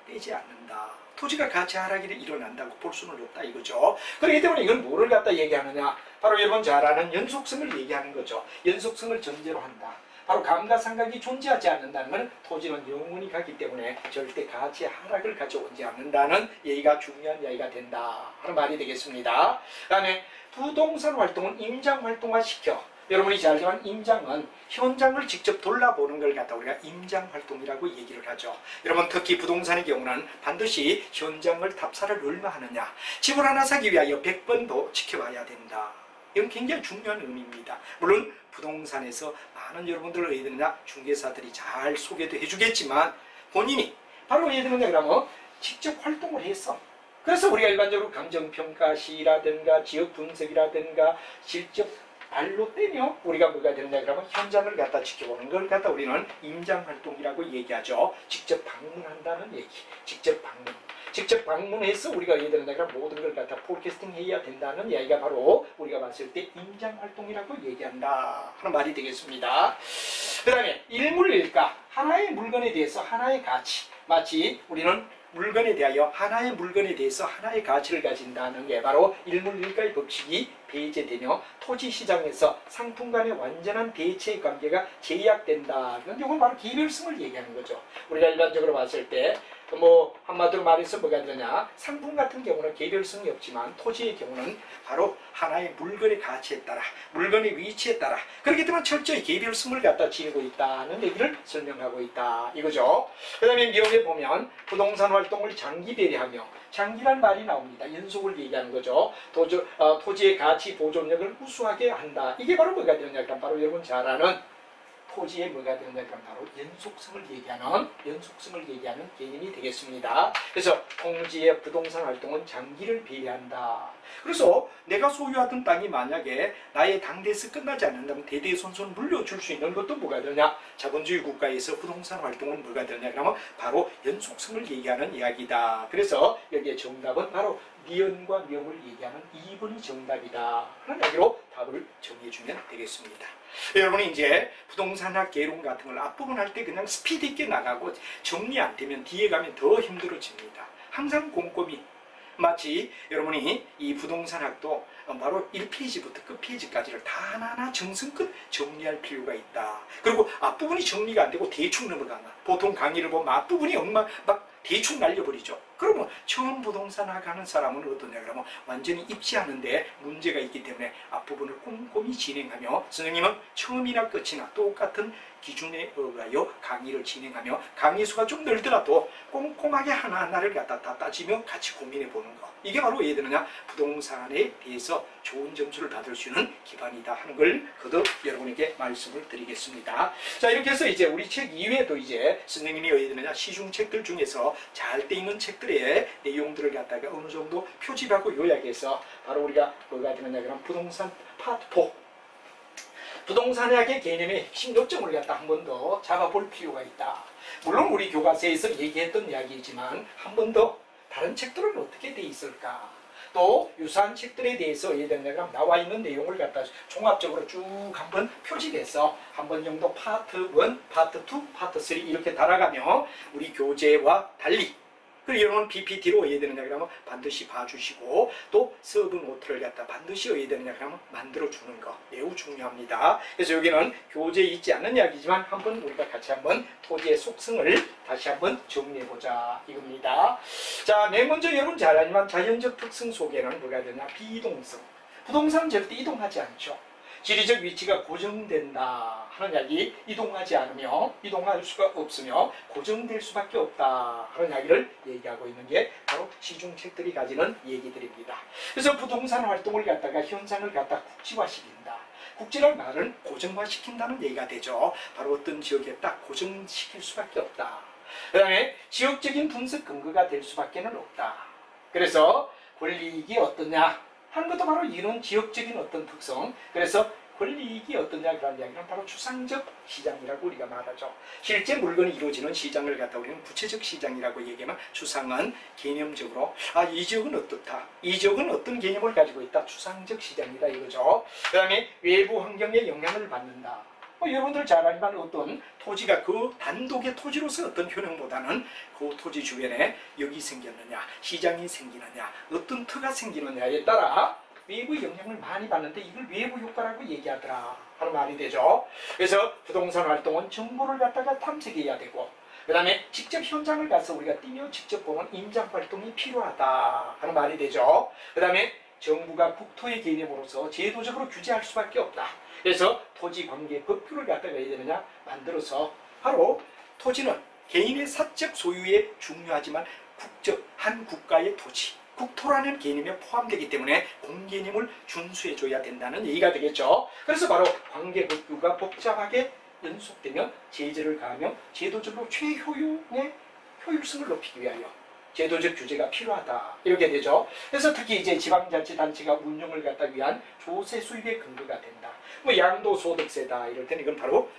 떼지 않는다. 토지가 가치 하락이 일어난다고 볼 수는 없다 이거죠. 그렇기 때문에 이건 뭐를 갖다 얘기하느냐? 바로 여러분 잘 아는 연속성을 얘기하는 거죠. 연속성을 전제로 한다. 바로 감가상각이 존재하지 않는다는 것은 토지는 영원히 가기 때문에 절대 가치 하락을 가져오지 않는다는 얘기가 중요한 이야기가 된다 하는 말이 되겠습니다. 그 다음에 부동산 활동은 임장 활동화시켜. 여러분이 잘 알지만 임장은 현장을 직접 돌아보는 걸 갖다 우리가 임장 활동이라고 얘기를 하죠. 여러분 특히 부동산의 경우는 반드시 현장을 답사를 얼마 하느냐. 집을 하나 사기 위하여 100번도 지켜봐야 된다. 이건 굉장히 중요한 의미입니다. 물론 부동산에서 많은 여러분들을 왜 되느냐 중개사들이 잘 소개도 해주겠지만 본인이 바로 왜 되느냐 그러면 직접 활동을 해서 그래서 우리가 일반적으로 감정평가 시라든가 지역분석이라든가 실적 발로 떼며 우리가 뭐가 되느냐 그러면 현장을 갖다 지켜보는 걸 갖다 우리는 임장활동이라고 얘기하죠. 직접 방문한다는 얘기. 직접 방문해서 우리가 얘기 되느냐 그러면 모든 걸 갖다 폴캐스팅 해야 된다는 이야기가 바로 우리가 봤을 때 임장활동이라고 얘기한다 하는 말이 되겠습니다. 그 다음에 일물일가 하나의 물건에 대해서 하나의 가치 마치 우리는 물건에 대하여 하나의 물건에 대해서 하나의 가치를 가진다는 게 바로 일물일가의 법칙이 배제되며 토지시장에서 상품 간의 완전한 대체 관계가 제약된다. 이건 바로 개별성을 얘기하는 거죠. 우리가 일반적으로 봤을 때 한마디로 말해서 뭐가 되느냐 상품 같은 경우는 개별성이 없지만 토지의 경우는 바로 하나의 물건의 가치에 따라 물건의 위치에 따라 그렇기 때문에 철저히 개별성을 갖다 지니고 있다는 얘기를 설명하고 있다 이거죠. 그 다음에 미역에 보면 부동산 활동을 장기 배려하며 장기란 말이 나옵니다. 연속을 얘기하는 거죠. 토지의 가치 보존력을 우수하게 한다. 이게 바로 뭐가 되느냐 그럼 바로 여러분 잘 아는 토지에 뭐가 되느냐 그럼 바로 연속성을 얘기하는 개념이 되겠습니다. 그래서 통지의 부동산 활동은 장기를 배려한다. 그래서 내가 소유하던 땅이 만약에 나의 당대에서 끝나지 않는다면 대대손손 물려줄 수 있는 것도 뭐가 되느냐 자본주의 국가에서 부동산 활동은 뭐가 되느냐 그러면 바로 연속성을 얘기하는 이야기다. 그래서 여기에 정답은 바로 미연과 명을 얘기하는 2번이 정답이다 하는 이야기로 답을 정해주면 되겠습니다. 여러분이 이제 부동산학 개론 같은 걸 앞부분 할 때 그냥 스피드 있게 나가고 정리 안 되면 뒤에 가면 더 힘들어집니다. 항상 꼼꼼히 마치 여러분이 이 부동산학도 바로 1페이지부터 끝페이지까지를 다 하나하나 정성껏 정리할 필요가 있다. 그리고 앞부분이 정리가 안 되고 대충 넘어간다. 보통 강의를 보면 앞부분이 막 대충 날려버리죠. 그러면 처음 부동산학 하는 사람은 어떠냐 그러면 완전히 입시하는데 문제가 있기 때문에 앞부분을 꼼꼼히 진행하며 선생님은 처음이나 끝이나 똑같은 기준에 의하여 강의를 진행하며 강의 수가 좀 늘더라도 꼼꼼하게 하나하나를 갖다 다 따지며 같이 고민해 보는 것. 이게 바로 왜 되느냐 부동산에 대해서 좋은 점수를 받을 수 있는 기반이다 하는 걸 거듭 여러분에게 말씀을 드리겠습니다. 자 이렇게 해서 이제 우리 책 이외에도 이제 선생님이 왜 되느냐 시중책들 중에서 잘 돼 있는 책들의 내용들을 갖다가 어느 정도 표집하고 요약해서 바로 우리가 뭐가 되느냐 그럼 부동산 파트 4 부동산학의 개념의 핵심 요점을 갖다 한 번 더 잡아볼 필요가 있다. 물론 우리 교과서에서 얘기했던 이야기이지만 한 번 더 다른 책들은 어떻게 돼 있을까? 또 유사한 책들에 대해서 예를 들면 나와 있는 내용을 갖다 종합적으로 쭉 한번 표집해서 한 번 정도 파트 1, 파트 2, 파트 3 이렇게 달아가며 우리 교재와 달리 그리고 여러분 PPT로 어야 되느냐 그러면 반드시 봐주시고 또 서브 노트를 갖다 반드시 어야 되느냐 그러면 만들어주는 거 매우 중요합니다. 그래서 여기는 교재에 있지 않는 이야기지만 한번 우리가 같이 한번 토지의 속성을 다시 한번 정리해보자 이겁니다. 자, 맨 먼저 여러분 잘 알지만 자연적 특성 속에는 뭐가 되냐 비이동성. 부동산은 절대 이동하지 않죠. 지리적 위치가 고정된다 하는 이야기 이동하지 않으며 이동할 수가 없으며 고정될 수밖에 없다 하는 이야기를 얘기하고 있는 게 바로 시중책들이 가지는 얘기들입니다. 그래서 부동산 활동을 갖다가 현상을 갖다 국지화시킨다. 국지란 말은 고정화시킨다는 얘기가 되죠. 바로 어떤 지역에 딱 고정시킬 수밖에 없다. 그 다음에 지역적인 분석 근거가 될 수밖에 없다. 그래서 권리이익이 어떠냐 하는 것도 바로 이런 지역적인 어떤 특성. 그래서 권리이익이 어떠냐 그런 이야기는 바로 추상적 시장이라고 우리가 말하죠. 실제 물건이 이루어지는 시장을 갖다 우리는 부채적 시장이라고 얘기하면 추상은 개념적으로 이 지역은 어떻다. 이 지역은 어떤 개념을 가지고 있다. 추상적 시장이다 이거죠. 그 다음에 외부 환경에 영향을 받는다. 여러분들 잘 알지만 어떤 토지가 그 단독의 토지로서 어떤 효능보다는 그 토지 주변에 역이 생겼느냐, 시장이 생기느냐, 어떤 터가 생기느냐에 따라 외부의 영향을 많이 받는데 이걸 외부 효과라고 얘기하더라 하는 말이 되죠. 그래서 부동산 활동은 정보를 갖다가 탐색해야 되고, 그 다음에 직접 현장을 가서 우리가 뛰며 직접 보는 임장 활동이 필요하다 하는 말이 되죠. 그 다음에 정부가 국토의 개념으로서 제도적으로 규제할 수밖에 없다. 그래서 토지관계 법규를 갖다가 해야 되느냐 만들어서, 바로 토지는 개인의 사적 소유에 중요하지만 국적, 한 국가의 토지, 국토라는 개념에 포함되기 때문에 공개념을 준수해줘야 된다는 얘기가 되겠죠. 그래서 바로 관계법규가 복잡하게 연속되면 제재를 가하며 제도적으로 최효율의 효율성을 높이기 위하여 제도적 규제가 필요하다 이렇게 되죠. 그래서 특히 이제 지방자치단체가 운영을 갖다 위한 조세 수입의 근거가 된다. 뭐 양도소득세다 이럴 때는 이건 바로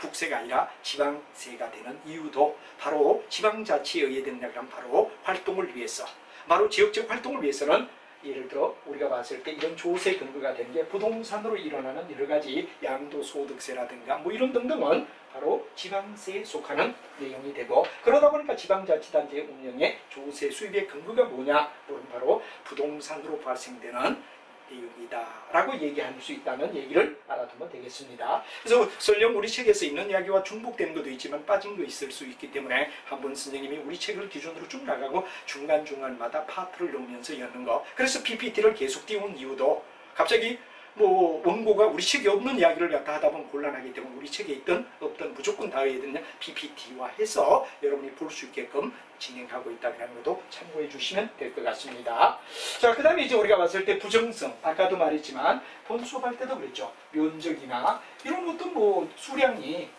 국세가 아니라 지방세가 되는 이유도 바로 지방자치에 의해된다. 그러면 바로 활동을 위해서, 바로 지역적 활동을 위해서는 예를 들어 우리가 봤을 때 이런 조세 근거가 된 게 부동산으로 일어나는 여러 가지 양도소득세라든가 뭐 이런 등등은 바로 지방세에 속하는 내용이 되고, 그러다 보니까 지방자치단체 운영의 조세 수입의 근거가 뭐냐? 그럼 바로 부동산으로 발생되는 내용이다 라고 얘기할 수 있다는 얘기를 알아두면 되겠습니다. 그래서 설령 우리 책에서 있는 이야기와 중복된 것도 있지만 빠진 거 있을 수 있기 때문에 한번 선생님이 우리 책을 기준으로 쭉 나가고 중간중간마다 파트를 넣으면서 여는 거, 그래서 PPT를 계속 띄운 이유도 갑자기 뭐 원고가 우리 책에 없는 이야기를 갖다 하다 보면 곤란하기 때문에 우리 책에 있든 없든 무조건 다 해야 되는 PPT화 해서 여러분이 볼 수 있게끔 진행하고 있다는 것도 참고해 주시면 될 것 같습니다. 자, 그 다음에 이제 우리가 봤을 때 부정성, 아까도 말했지만 본 수업할 때도 그랬죠. 면적이나 이런 어떤 뭐 수량이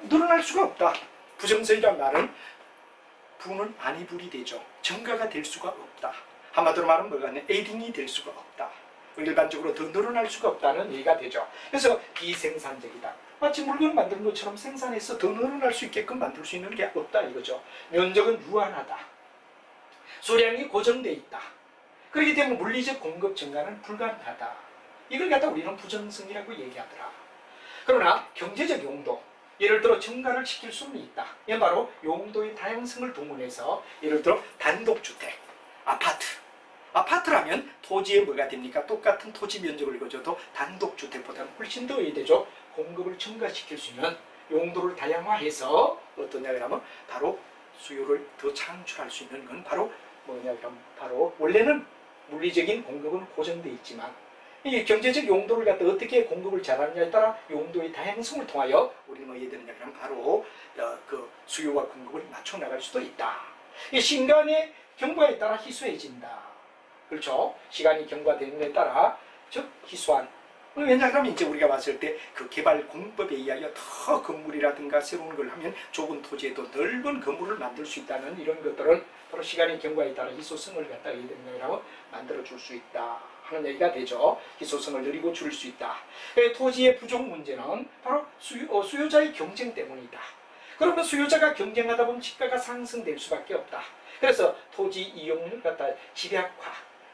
늘어날 수가 없다. 부정성이란 말은 부는 안이불이 되죠. 증가가 될 수가 없다. 한마디로 말하면 뭐가 아니라 에딩이 될 수가 없다. 일반적으로 더 늘어날 수가 없다는 얘기가 되죠. 그래서 비생산적이다. 마치 물건을 만드는 것처럼 생산해서 더 늘어날 수 있게끔 만들 수 있는 게 없다 이거죠. 면적은 유한하다. 수량이 고정되어 있다. 그렇기 때문에 물리적 공급 증가는 불가능하다. 이걸 갖다 우리는 부정성이라고 얘기하더라. 그러나 경제적 용도, 예를 들어 증가를 시킬 수는 있다. 이건 바로 용도의 다양성을 동원해서 예를 들어 단독주택, 아파트라면 토지에 뭐가 됩니까? 똑같은 토지 면적을 가져도 단독주택보다는 훨씬 더 되죠. 공급을 증가시킬 수 있는 용도를 다양화해서 어떠냐 그러면 바로 수요를 더 창출할 수 있는 건 바로 뭐냐 그러면 바로 원래는 물리적인 공급은 고정되어 있지만 이 경제적 용도를 갖다 어떻게 공급을 잘하느냐에 따라 용도의 다양성을 통하여 우리는 뭐 해야 되느냐 그러면 바로 그 수요와 공급을 맞춰 나갈 수도 있다. 이 시간의 경과에 따라 희소해진다. 그렇죠? 시간이 경과되는 데 따라 즉 희소한. 왜냐하면 이제 우리가 봤을 때 그 개발 공법에 의하여 더 건물이라든가 새로운 걸 하면 좁은 토지에도 넓은 건물을 만들 수 있다는 이런 것들은 바로 시간의 경과에 따라 희소성을 갖다 이라고 만들어 줄 수 있다 하는 얘기가 되죠. 희소성을 늘리고 줄 수 있다. 토지의 부족 문제는 바로 수요자의 경쟁 때문이다. 그러면 수요자가 경쟁하다 보면 집가가 상승될 수밖에 없다. 그래서 토지 이용률을 갖다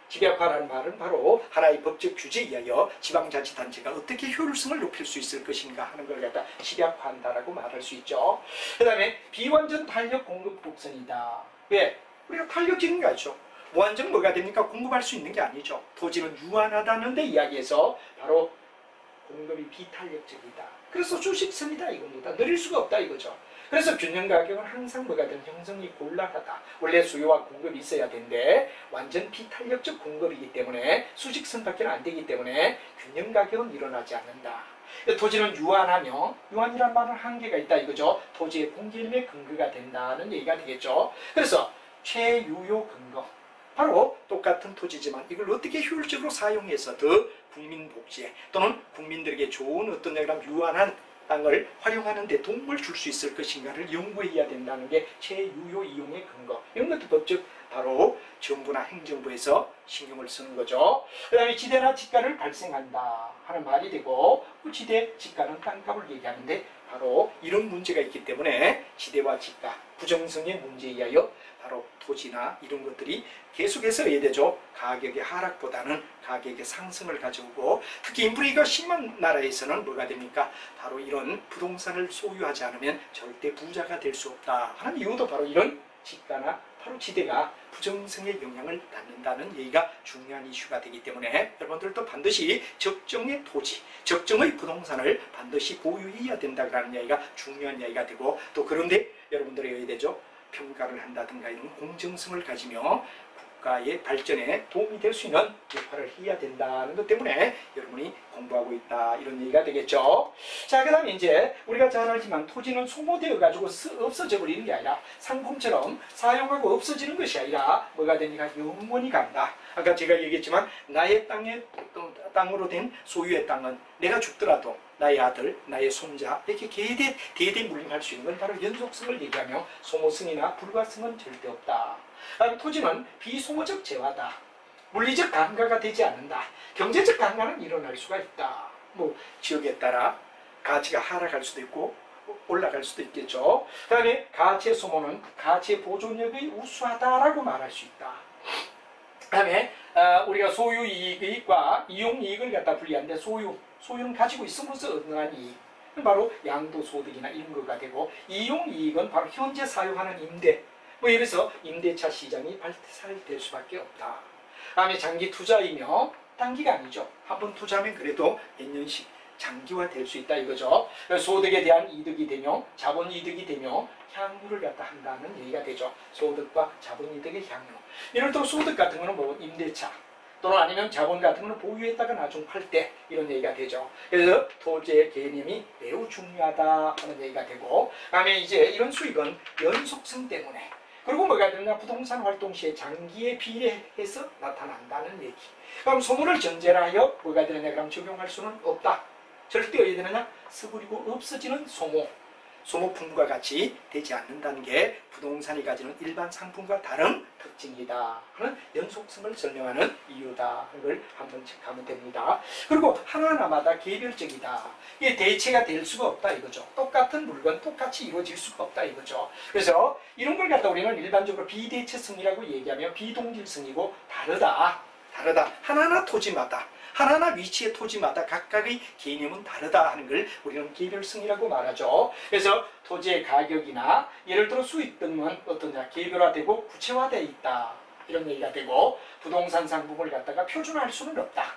집약화라는 말은 바로 하나의 법적 규제에 의하여 지방자치단체가 어떻게 효율성을 높일 수 있을 것인가 하는 걸 갖다 집약화한다라고 말할 수 있죠. 그 다음에 비완전 탄력 공급 곡선이다. 왜? 우리가 탄력적인 거 알죠? 무한정 뭐가 됩니까? 공급할 수 있는 게 아니죠. 토지는 유한하다는 데 이야기해서 바로 공급이 비탄력적이다. 그래서 주식선이다 이겁니다. 느릴 수가 없다 이거죠. 그래서 균형 가격은 항상 뭐가 되는 형성이 곤란하다. 원래 수요와 공급이 있어야 되는데 완전 비탄력적 공급이기 때문에 수직선밖에 안 되기 때문에 균형 가격은 일어나지 않는다. 토지는 유한하며 유한이란 말은 한계가 있다 이거죠. 토지의 공개념의 근거가 된다는 얘기가 되겠죠. 그래서 최유효 근거, 바로 똑같은 토지지만 이걸 어떻게 효율적으로 사용해서 더 국민 복지에 또는 국민들에게 좋은 어떤 유한한 땅을 활용하는 데 도움을 줄 수 있을 것인가를 연구해야 된다는 게 최유효 이용의 근거. 이런 것도 법적 바로 정부나 행정부에서 신경을 쓰는 거죠. 그 다음에 지대나 지가를 발생한다 하는 말이 되고, 그 지대, 지가는 땅값을 얘기하는데 바로 이런 문제가 있기 때문에 지대와 지가, 부정성의 문제에 의하여 바로 토지나 이런 것들이 계속해서 해야 되죠. 가격의 하락보다는 가격의 상승을 가져오고, 특히 인플레가 심한 나라에서는 뭐가 됩니까? 바로 이런 부동산을 소유하지 않으면 절대 부자가 될 수 없다 하는 이유도 바로 이런 지가나 바로 지대가 부정성의 영향을 받는다는 얘기가 중요한 이슈가 되기 때문에 여러분들도 반드시 적정의 토지, 적정의 부동산을 반드시 보유해야 된다는 얘기가 중요한 얘기가 되고, 또 그런데 여러분들이 해야 되죠. 평가를 한다든가 이런 공정성을 가지며 국가의 발전에 도움이 될 수 있는 역할을 해야 된다는 것 때문에 여러분이 공부하고 있다, 이런 얘기가 되겠죠. 자, 그 다음에 이제 우리가 잘 알지만 토지는 소모되어 가지고 없어져 버리는 게 아니라 상품처럼 사용하고 없어지는 것이 아니라 뭐가 되니까 영원히 간다. 아까 제가 얘기했지만 나의 땅으로 된 소유의 땅은 내가 죽더라도 나의 아들, 나의 손자 이렇게 대대 물림할 수 있는 건 바로 연속성을 얘기하며 소모성이나 불가성은 절대 없다. 토지는 비소모적 재화다. 물리적 강가가 되지 않는다. 경제적 강가는 일어날 수가 있다. 뭐 지역에 따라 가치가 하락할 수도 있고 올라갈 수도 있겠죠. 그 다음에 가치의 소모는 가치의 보존력이 우수하다라고 말할 수 있다. 그 다음에 우리가 소유이익과 이용이익을 갖다 분리하는데 소유는 가지고 있음으로써 얻는 이익, 바로 양도소득이나 이런 거가 되고, 이용이익은 바로 현재 사용하는 임대, 뭐 예를 들어서 임대차 시장이 발달될 수밖에 없다. 다음에 장기 투자이며 단기가 아니죠. 한번 투자하면 그래도 몇 년씩 장기화될 수 있다 이거죠. 소득에 대한 이득이 되며 자본 이득이 되며 향유를 갖다 한다는 얘기가 되죠. 소득과 자본 이득의 향유. 예를 들어 소득 같은 거는 뭐 임대차 또는 아니면 자본 같은 거는 보유했다가 나중 팔 때 이런 얘기가 되죠. 그래서 토지의 개념이 매우 중요하다 하는 얘기가 되고, 그다음에 이제 이런 수익은 연속성 때문에, 그리고 뭐가 되느냐, 부동산 활동 시에 장기에 비례해서 나타난다는 얘기. 그럼 소모를 전제로 하여 뭐가 되느냐, 그럼 적용할 수는 없다. 절대 어디 되느냐, 써버리고 없어지는 소모품과 같이 되지 않는다는 게 부동산이 가지는 일반 상품과 다른 특징이다 하는 연속성을 설명하는 이유다. 이걸 한번 체크하면 됩니다. 그리고 하나하나마다 개별적이다. 이게 대체가 될 수가 없다 이거죠. 똑같은 물건 똑같이 이루어질 수가 없다 이거죠. 그래서 이런 걸 갖다 우리는 일반적으로 비대체성이라고 얘기하며 비동질성이고 다르다. 하나하나 토지마다, 하나하나 위치의 토지마다 각각의 개념은 다르다 하는 걸 우리는 개별성이라고 말하죠. 그래서 토지의 가격이나 예를 들어 수익 등은 어떠냐, 개별화되고 구체화되어 있다 이런 얘기가 되고, 부동산 상품을 갖다가 표준화할 수는 없다.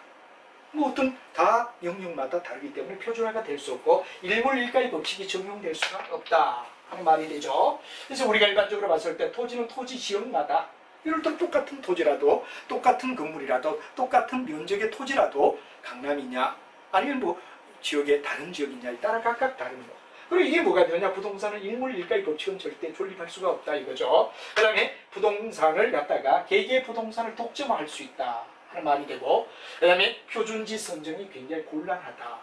뭐 어떤 다 영역마다 다르기 때문에 표준화가 될 수 없고 일몰일가의 법칙이 적용될 수가 없다 하는 말이 되죠. 그래서 우리가 일반적으로 봤을 때 토지는 토지 지역마다, 예를 들어 똑같은 토지라도, 똑같은 건물이라도, 똑같은 면적의 토지라도 강남이냐 아니면 뭐 지역의 다른 지역이냐에 따라 각각 다른 거. 그리고 이게 뭐가 되느냐, 부동산은 일몰일가의 법칙은 절대 존립할 수가 없다 이거죠. 그 다음에 부동산을 갖다가 개개의 부동산을 독점화할 수 있다 하는 말이 되고, 그 다음에 표준지 선정이 굉장히 곤란하다.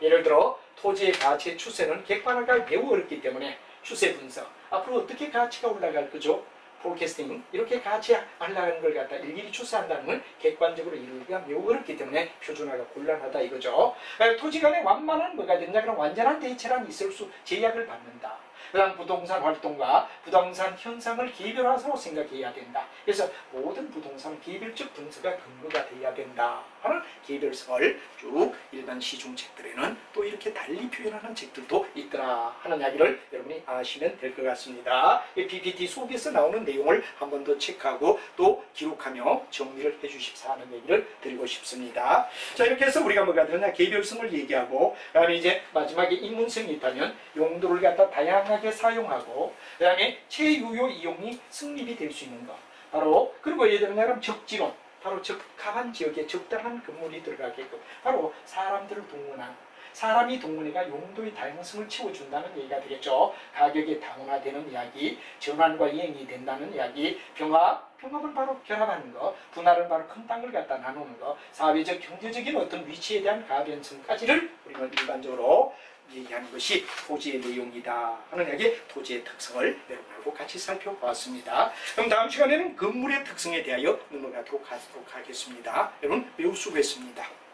예를 들어 토지의 가치의 추세는 객관화가 매우 어렵기 때문에 추세 분석, 앞으로 어떻게 가치가 올라갈 거죠? 포캐스팅, 이렇게 같이 하려는 걸 갖다 일일이 추세한다는 건 객관적으로 이루기가 매우 어렵기 때문에 표준화가 곤란하다 이거죠. 토지 간에 완만한 뭐가 되냐, 그럼 완전한 대체란 있을 수, 제약을 받는다. 그 다음 부동산 활동과 부동산 현상을 개별화로 생각해야 된다. 그래서 모든 부동산 개별적 분석가 근거가 돼야 된다 하는 개별성을 쭉 일반 시중책들에는 또 이렇게 달리 표현하는 책들도 있더라 하는 이야기를 여러분이 아시면 될 것 같습니다. PPT 속에서 나오는 내용을 한 번 더 체크하고 또 기록하며 정리를 해주십사 하는 얘기를 드리고 싶습니다. 자, 이렇게 해서 우리가 뭐가 되느냐, 개별성을 얘기하고, 그 다음에 이제 마지막에 인문성이 있다면 용도를 갖다 다양하게 사용하고, 그 다음에 최유효 이용이 성립이 될 수 있는 것, 바로, 그리고 예를 들면 적지론, 바로 적합한 지역에 적당한 건물이 들어가게끔 바로 사람들을 동원한, 사람이 동원해가 용도의 다양성을 채워준다는 얘기가 되겠죠. 가격이 다운화되는 이야기, 전환과 이행이 된다는 이야기, 병합은 바로 결합하는 거, 분할은 바로 큰 땅을 갖다 나누는 거, 사회적 경제적인 어떤 위치에 대한 가변성까지를 우리는 일반적으로 얘기하는 것이 토지의 내용이다 하는 이야기, 토지의 특성을 여러분하고 같이 살펴보았습니다. 그럼 다음 시간에는 건물의 특성에 대하여 넘어가도록 하겠습니다. 여러분 매우 수고했습니다.